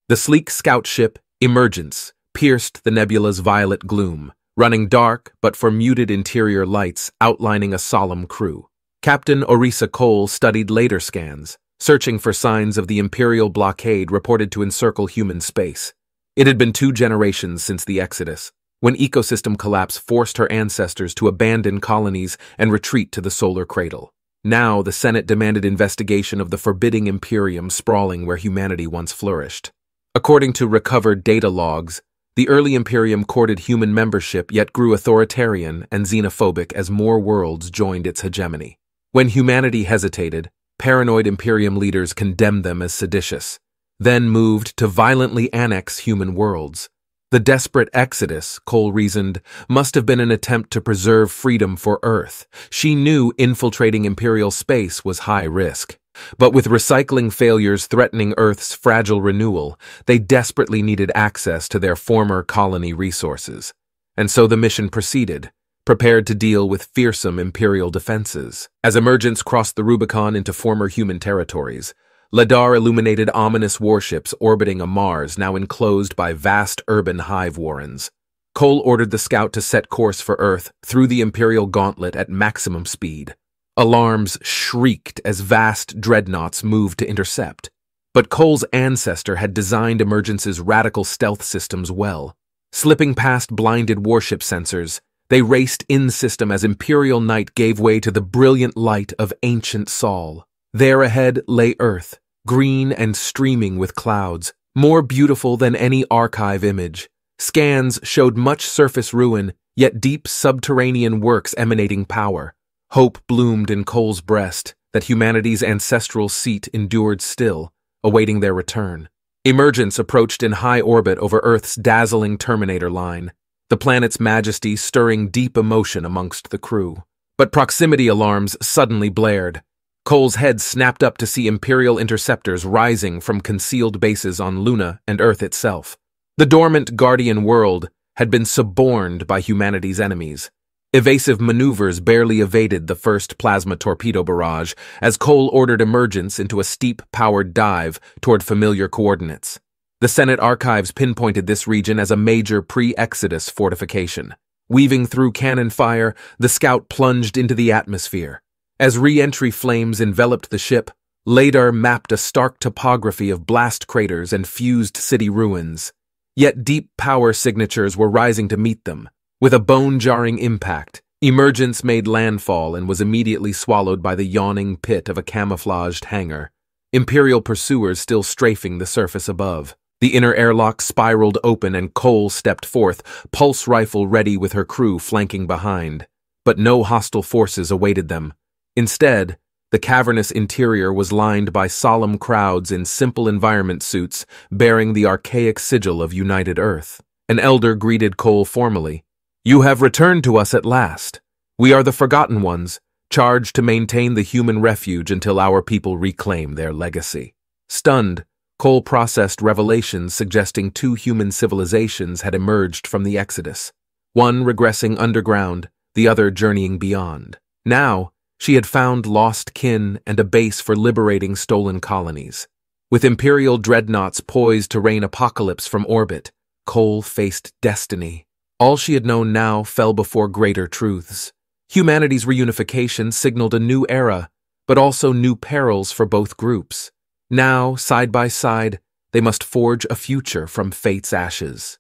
The sleek scout ship, Emergence, pierced the nebula's violet gloom, running dark but for muted interior lights outlining a solemn crew. Captain Orisa Cole studied later scans, searching for signs of the imperial blockade reported to encircle human space. It had been 2 generations since the Exodus, when ecosystem collapse forced her ancestors to abandon colonies and retreat to the solar cradle. Now, the Senate demanded investigation of the forbidding Imperium sprawling where humanity once flourished. According to recovered data logs, the early Imperium courted human membership yet grew authoritarian and xenophobic as more worlds joined its hegemony. When humanity hesitated, paranoid Imperium leaders condemned them as seditious, then moved to violently annex human worlds. The desperate exodus, Cole reasoned, must have been an attempt to preserve freedom for Earth. She knew infiltrating Imperial space was high risk. But with recycling failures threatening Earth's fragile renewal, they desperately needed access to their former colony resources. And so the mission proceeded, prepared to deal with fearsome Imperial defenses. As Emergence crossed the Rubicon into former human territories, Ladar illuminated ominous warships orbiting a Mars now enclosed by vast urban hive warrens. Cole ordered the scout to set course for Earth through the Imperial gauntlet at maximum speed. Alarms shrieked as vast dreadnoughts moved to intercept. But Cole's ancestor had designed Emergence's radical stealth systems well. Slipping past blinded warship sensors, they raced in-system as Imperial night gave way to the brilliant light of ancient Sol. There ahead lay Earth, green and streaming with clouds, more beautiful than any archive image. Scans showed much surface ruin, yet deep subterranean works emanating power. Hope bloomed in Cole's breast that humanity's ancestral seat endured still, awaiting their return. Emergence approached in high orbit over Earth's dazzling Terminator line, the planet's majesty stirring deep emotion amongst the crew. But proximity alarms suddenly blared. Cole's head snapped up to see Imperial interceptors rising from concealed bases on Luna and Earth itself. The dormant Guardian world had been suborned by humanity's enemies. Evasive maneuvers barely evaded the first plasma torpedo barrage as Cole ordered Emergence into a steep-powered dive toward familiar coordinates. The Senate archives pinpointed this region as a major pre-Exodus fortification. Weaving through cannon fire, the scout plunged into the atmosphere. As re-entry flames enveloped the ship, Ladar mapped a stark topography of blast craters and fused city ruins. Yet deep power signatures were rising to meet them. With a bone-jarring impact, Emergence made landfall and was immediately swallowed by the yawning pit of a camouflaged hangar, Imperial pursuers still strafing the surface above. The inner airlock spiraled open and Cole stepped forth, pulse rifle ready with her crew flanking behind. But no hostile forces awaited them. Instead, the cavernous interior was lined by solemn crowds in simple environment suits bearing the archaic sigil of United Earth. An elder greeted Cole formally. "You have returned to us at last. We are the Forgotten Ones, charged to maintain the human refuge until our people reclaim their legacy." Stunned, Cole processed revelations suggesting 2 human civilizations had emerged from the Exodus, one regressing underground, the other journeying beyond. Now, she had found lost kin and a base for liberating stolen colonies. With Imperial dreadnoughts poised to rain apocalypse from orbit, Cole faced destiny. All she had known now fell before greater truths. Humanity's reunification signaled a new era, but also new perils for both groups. Now, side by side, they must forge a future from fate's ashes.